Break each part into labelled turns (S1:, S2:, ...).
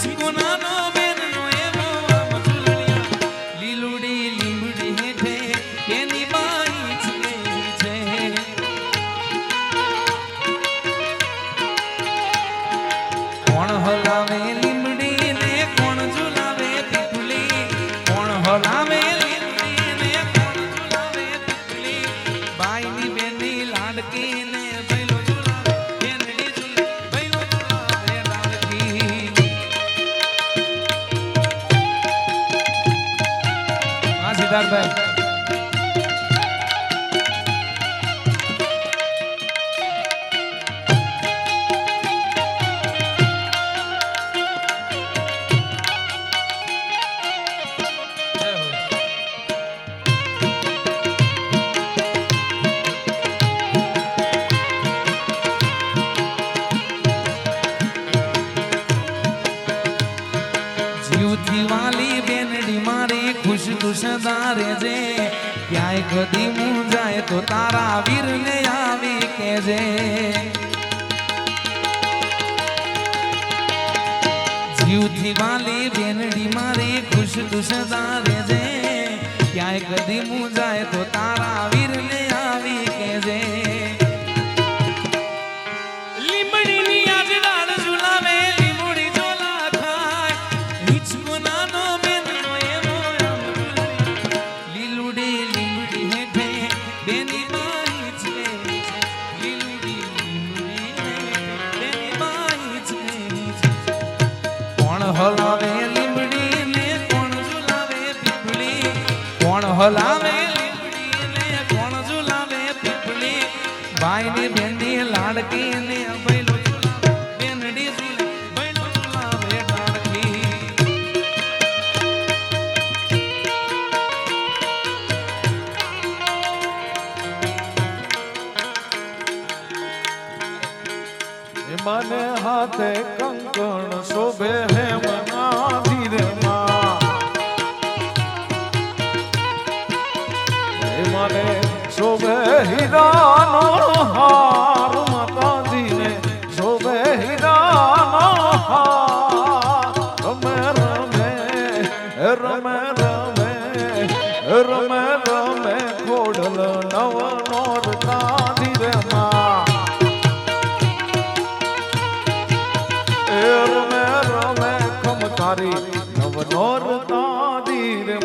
S1: હિચકો નાનો બેનનો એવો આમ ઝૂલણિયા લીલુડી લીમડી હેઠે એની બાઈ છે કોણ હલાવે લીમડી ને કોણ ઝુલાવે પીપળી કોણ હલાવે લીમડી ને કોણ ઝુલાવે પીપળી બાઈની બેની લાડકી ને ભૈલો ઝુલાવે બેનડી ઝુલે ભૈલો ઝુલાવે લાડકી હા સિદ્ધાર્થભાઈ વાલી બેનડી મારી ખુશ ખુશ દારે જે ક્યાંય કદી મૂંઝાય તો તારા વીરને આવી કેજે જીવથી વાલી બેનડી મારી ખુશ ખુશ દારે જે ક્યાંય કદી મૂંઝાય તો તારા વીરને આવી કેજે હલાવે લીમડી ને કોણ ઝુલાવે પીપળી કોણ હલાવે લીમડી ને કોણ ઝુલાવે પીપળી બાઈની બેનની લાડકી ને ભૈલો ઝુલાવે બેનડી ઝુલે ભૈલો ઝુલાવે લાડકી
S2: મને હાથે કંકણ શોભે હે મના ધીરે મને શોભે હીરાનો હાર માતાજીને શોભે હીરાનો હાર રમે રમે રમે રમે રમે રમે ખોડલ નવ નોરતા ધીરે રમે રમે ખમકારી નવ નોરતા ધીરે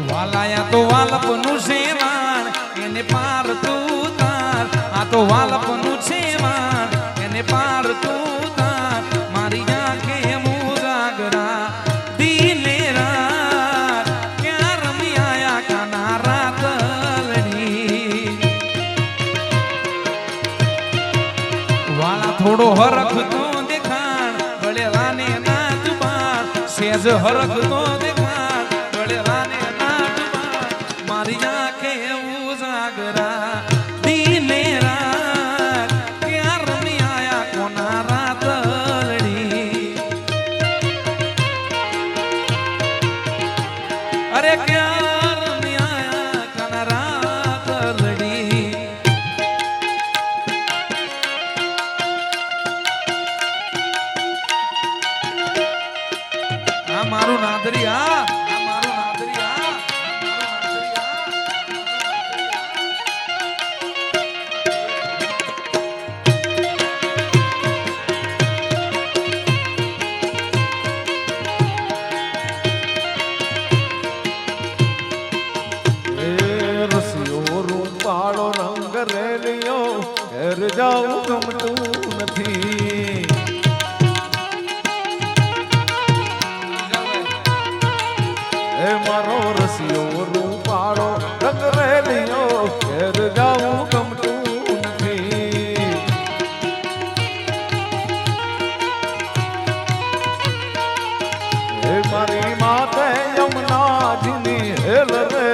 S1: વાલાયા તો વાલપનું સેવાણ એને પાર તું તાર આ તો વાલપનું સેવાણ એને પાર તું તાર મારી આંખે મુજાગરા દિલે રાત ક્યાં રમી આયા કાના રાતલડી વાલા થોડો હરખ તો દેખાણ ગળેલાને ના જુબાન સેજ હરખ તો દેખાણ ગળેલાને મારી આંખે ઉજાગરા દિલે રાત ક્યાં રમી આયા કોના રાતલડી અરે ક્યાં રમી આયા કોના રાતલડી આ મારું નાદરી આ મારું નાદરી આ
S2: રૂપાળો રંગ રેલિયો ઘેર જાઉં ગમતું નથી એ મારો રસિયો રૂપાળો રંગ રેલિયો ઘેર જાઉં ગમતું નથી એ મારી માથે યમુનાજીની હેલ રે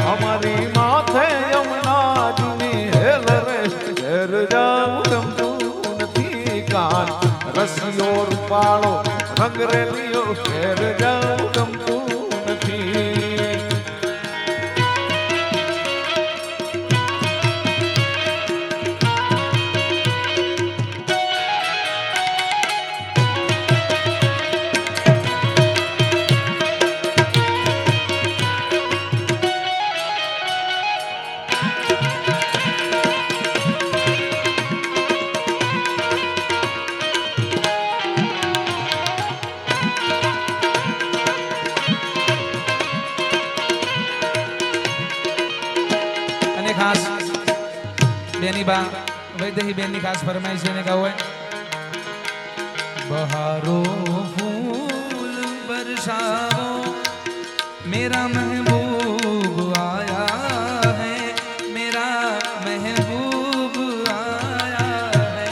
S2: અમારી માથે યમુનાજીની હેલ રે ઘેર જાઉં ગમતું નથી કાન રસિયો રૂપાળો રંગ રેલિયો ઘેર જાઉં ગમતું નથી
S1: खास बेनी बा वैदेही बेनी खास फरमाइश ने का हुआ बहारो फूल बरसाओ मेरा महबूब आया है मेरा महबूब आया है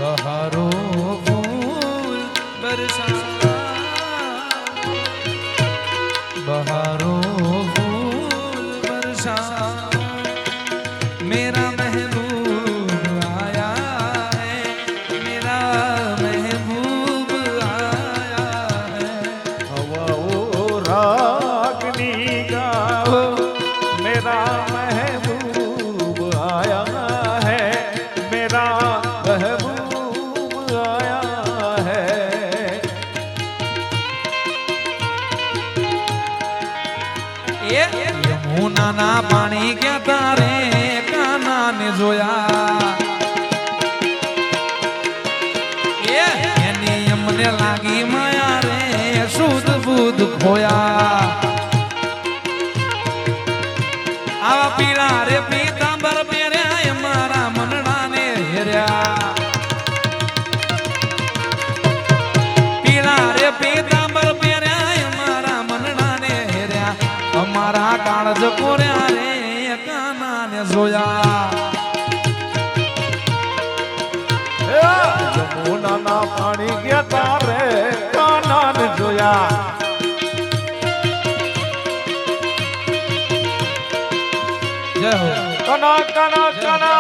S1: बहारो फूल बरसाओ बहारो फूल बरसाओ मेरा महबूब आया है मेरा महबूब आया है
S2: हवाओ रागनी गाओ मेरा महबूब आया है मेरा महबूब आया है
S1: यमुना ना पानी क्या तारे काना ने जोया एनी यमने लागी माया रे शुद्ध बुद्ध खोया आवा पीला रे पीतांबर पेर्या मारा मनड़ा ने हेर्या पीला रे पीतांबर पेर्या मारा मनड़ा ने हेर्या અમારા કાળજ કોર્યા રે કાના ને જોયા
S2: यमुना ना पानी गया तारे काना ने जोया
S1: જય હો
S2: कना कना कना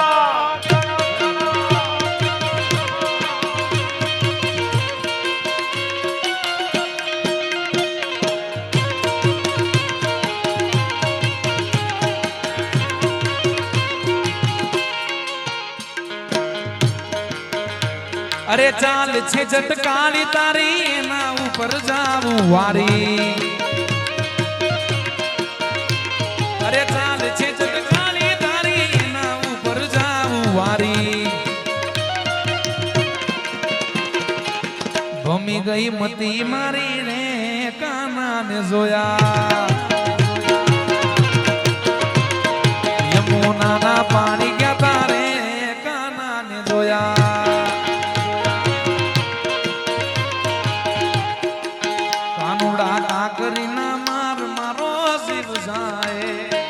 S1: અરે ચાલ છે જટકાળી તારી એના ઉપર જાવું વારી અરે ચાલ છે જટકાળી તારી એના ઉપર જાવું વારી ભમી ગઈ મતી મારી રે કાના ને જોયા યમુના ના પાણી ગયા તારે કાના ને જોયા કાનુડા કાકરીના માર મારો શિવ જાય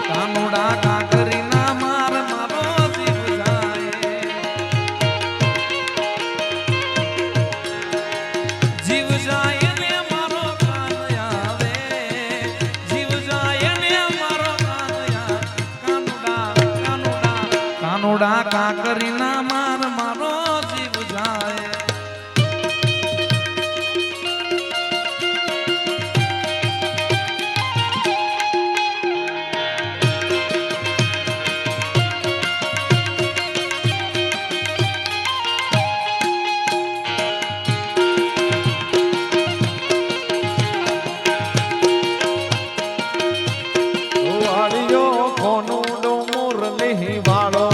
S1: કાનુડા કાકરીના માર મારો શિવ જાય જીવ જાય ને મારો કાન આવે જીવ જાય ને મારો કાન આવે કાનુડા કાનુડા કાનુડા કાકરીના માર મારો શિવ જાય
S2: વાળિયો કોનુડો મુરલી વાળો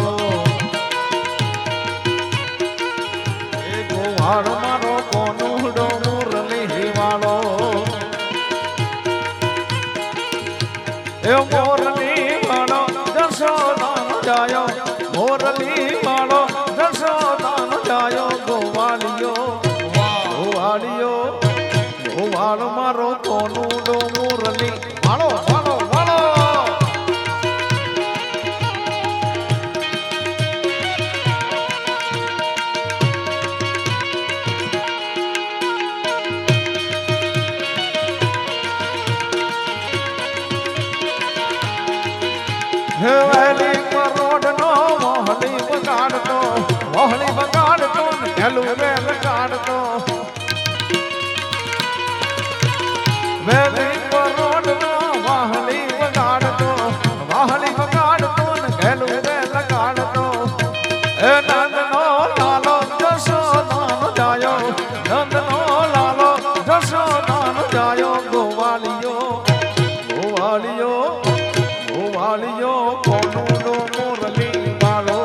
S2: એ ગોવાળ મારો કોનુડો મુરલી વાળો એ મોરલી વાળો જશોદાન જાયો મોરલી વાળો જશોદાન જાયો ગોવાળિયો ગોવાળિયો ગોવાળ મારો કોનુડો મુરલી વાળો વાળો વાળો વેલી કરોડ નો મોહલી બગાડતો ને હેલું વેલ કાઢતો વેલી કરોડ નો વાહલી બગાડતો ને હેલું વેલ કાઢતો એ નંદ નો લાલો જશોદાન જાયો નંદ નો લાલો જશોદાન જાયો ગોવાળિયો ગોવાળિયો ગોવાળિયો કોનુડો મુરલી વાળો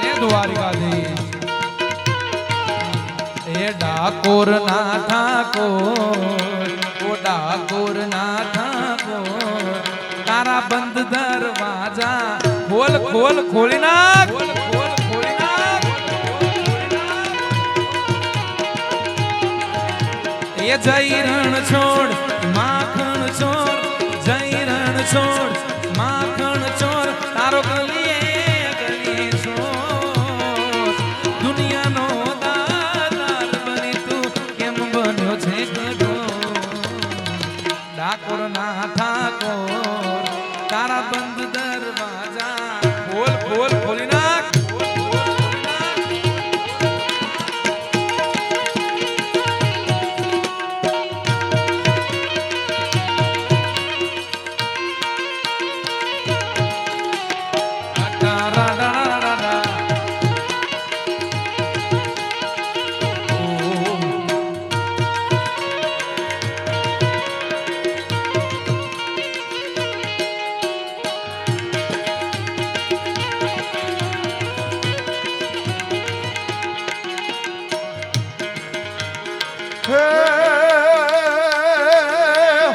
S1: એ દ્વારિકાધીશ એ ડાકોર ના ઠાકોર ઓ ડાકોર ના ઠાકોર તારા બંધ દરવાજા ખોલ ખોલ ખોલી નાખ એ જઈ રણ છોડ માખણ ચોર જઈ રણ છોડ માખણ ચોર તારો ગલીએ ગલીએ છોડ દુનિયાનો દાતાર બની તું કેમ બન્યો છે ગઢો ડાકોર ના ઠાકોર તારા બંધ દરવાજા ખોલ ખોલ ખોલી નાખ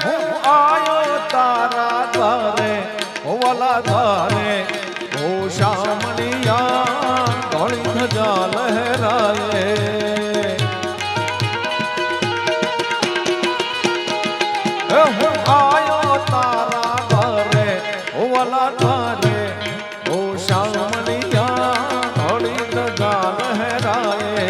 S2: હું આયો તારા દ્વારે ઓવાલા દ્વારે ઓ શામળિયા ધોળી ધજા લહેરાએ હું આયો તારા દ્વારે ઓવાલા દ્વારે ઓ શામળિયા ધોળી ધજા લહેરાએ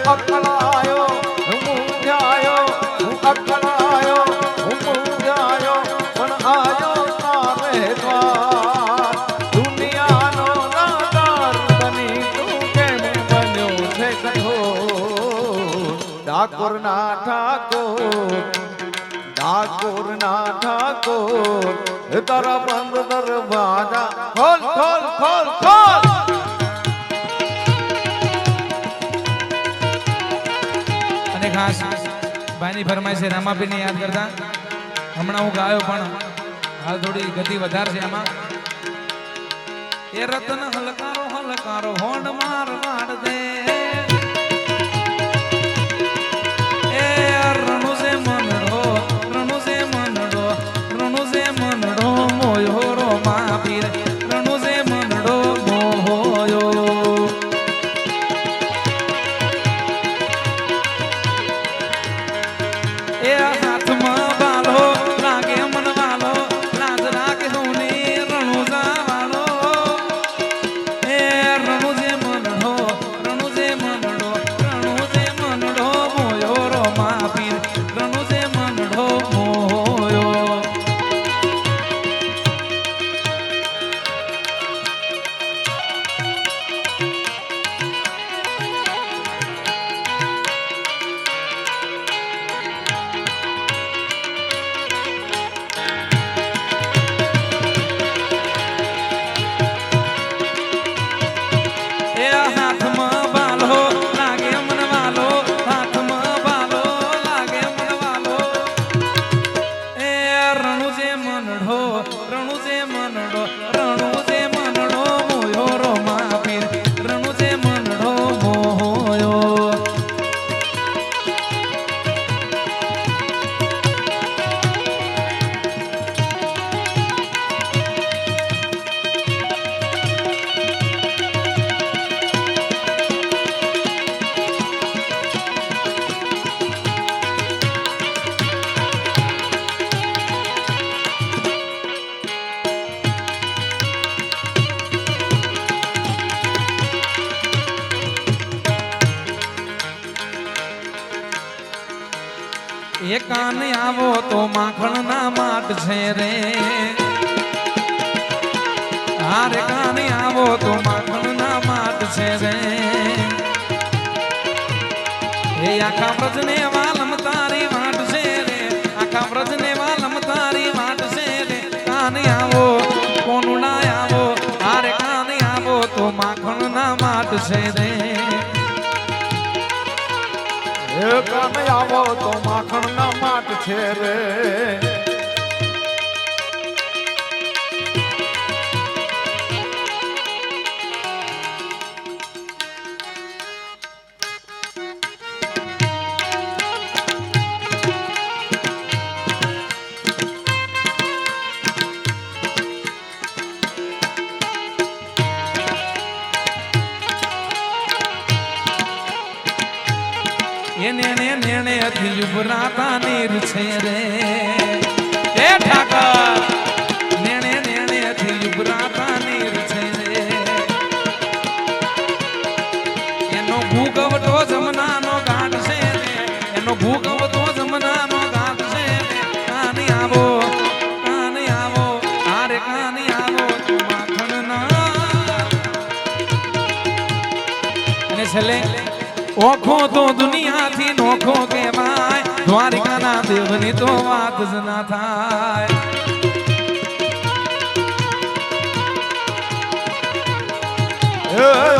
S2: અકળાયો હું અકળાયો હું મૂંઝાયો પણ આયો તારે દ્વાર દુનિયાનો દાતાર બની તું કેમ બન્યો છે કઠોર ડાકોર ના ઠાકોર તારા બંધ દરવાજા ખોલ ખોલ ખોલ ખોલ
S1: ખાસ ભાઈની ફરમાઈશ છે રામાબીને યાદ કરતા હમણાં હું ગાયો પણ હાલ થોડી ગતિ વધારે છે આમાં એ રતન હલકારો હલકારો હોંડ માર માર દે એ રણુ સે મનડો મોયો રો મા પીર રણુ સે મનડો મોયો એ હાથમાં બાલો લાગે મન વાલો લાજ રાખ હોને રણુ જાવાલો એ રણુ જે મનડો મોયો રો મા પીર રણુ જે મનડો મોયો હાથમાં બાલો લાગે મન વાલો હાથમાં બાલો લાગે મન વાલો એ રણુ જે મનડો મોયો રો મા પીર રણુ જે મનડો મોયો એ કાન આવો તો માખણ ના માટ છે રે હારે કાન આવો તો માખણ ના માટ છે રે એ આખા વ્રજને વાલમ તારી વાટ છે રે આખા વ્રજને વાલમ તારી વાટ છે રે કાન આવો કોનું ના આવો હારે કાન આવો તો માખણ ના માટ છે રે
S2: કાન આવો તો માખણ ના માટ છે રે
S1: યુબરાતા નીર છે રે એ ઠાકર નેણે નેણે થી યુબરાતા નીર છે રે એનો ભૂગવટો જમનાનો ઘાટ છે રે એનો ભૂગવટો જમનાનો ઘાટ છે રે કાની આવો આરે કાની આવો તું માખણના અને છેલ્લે ઓખો તો દુનિયાથી નોખો કહેવાય દ્વારિકાના દેવની તો વાત જ ના થાય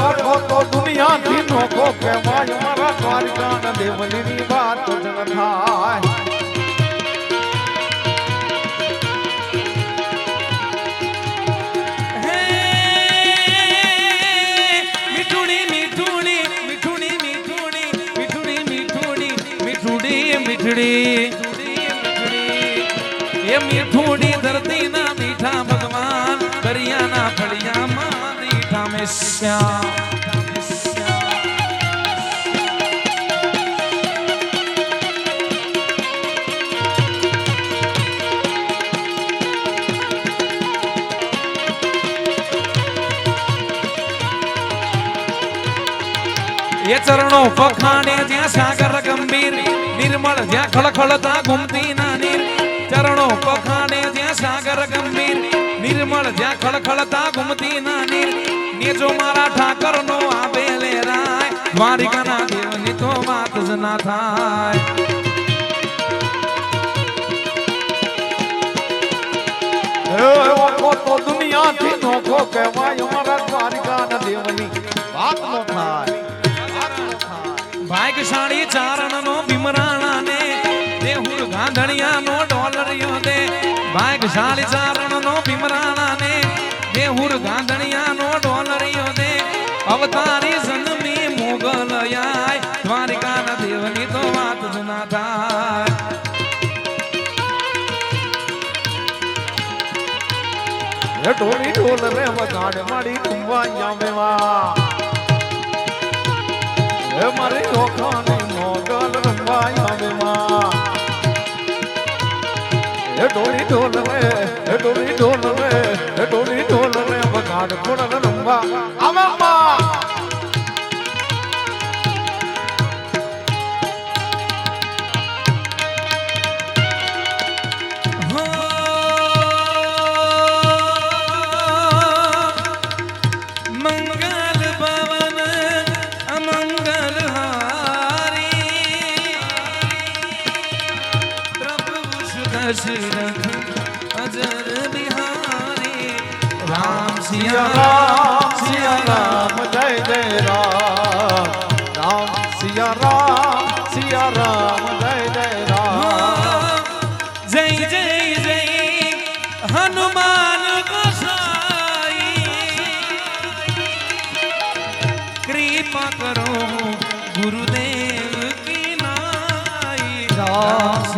S2: ઓખો તો દુનિયાથી નોખો કહેવાય મારા દ્વારિકાના દેવની વાત જ ન થાય
S1: ये मीठूड़ी धरती ना मीठा भगवान दरियाना फलियाમાં मीठा में श्याम ये चरणों पखाने ज्યાં સાગર ગંભીર નિર્મળ જ્યાં ખળખળતા ઘૂમતી ના નીર ચરણો પખાને જ્યાં સાગર ગંભીર નિર્મળ જ્યાં ખળખળતા ઘૂમતી ના નીર ને જો મારા ઠાકર નો આવે લેરાય દ્વારિકાના દેવની તો વાત જ ના થાય
S2: ઓખો તો દુનિયાથી નોખો કહેવાય મારા દ્વારિકાના દેવની વાત ન થાય
S1: ભાગ્યશાળી ચારણ નો ભીમરાણા ને દેહુર ગાંધણિયા નો ડોલરિયો દે ભાગ્યશાળી ચારણ નો ભીમરાણા ને દેહુર ગાંધણિયા નો ડોલરિયો દે અવતારી જન્મી મોગલ આય દ્વારિકાના દેવની તો વાત જ ના થાય
S2: એ ઢોળી ઢોલ રે વગાડ માડી ટુંબા જામેવા એ મારી ઓખાની મોગલ રંબાઈ આવેમાં એ ઢોળી ઢોલ રે એ ઢોળી ઢોલ રે એ ઢોળી ઢોલ રે વગાડ કોણ રંબા આવામાં
S1: दशरथ अजर बिहारी राम
S2: सिया राम जय जय राम राम सिया राम जय जय राम
S1: जय जय जय हनुमान गोसाई कृपा करो गुरुदेव की नाई राम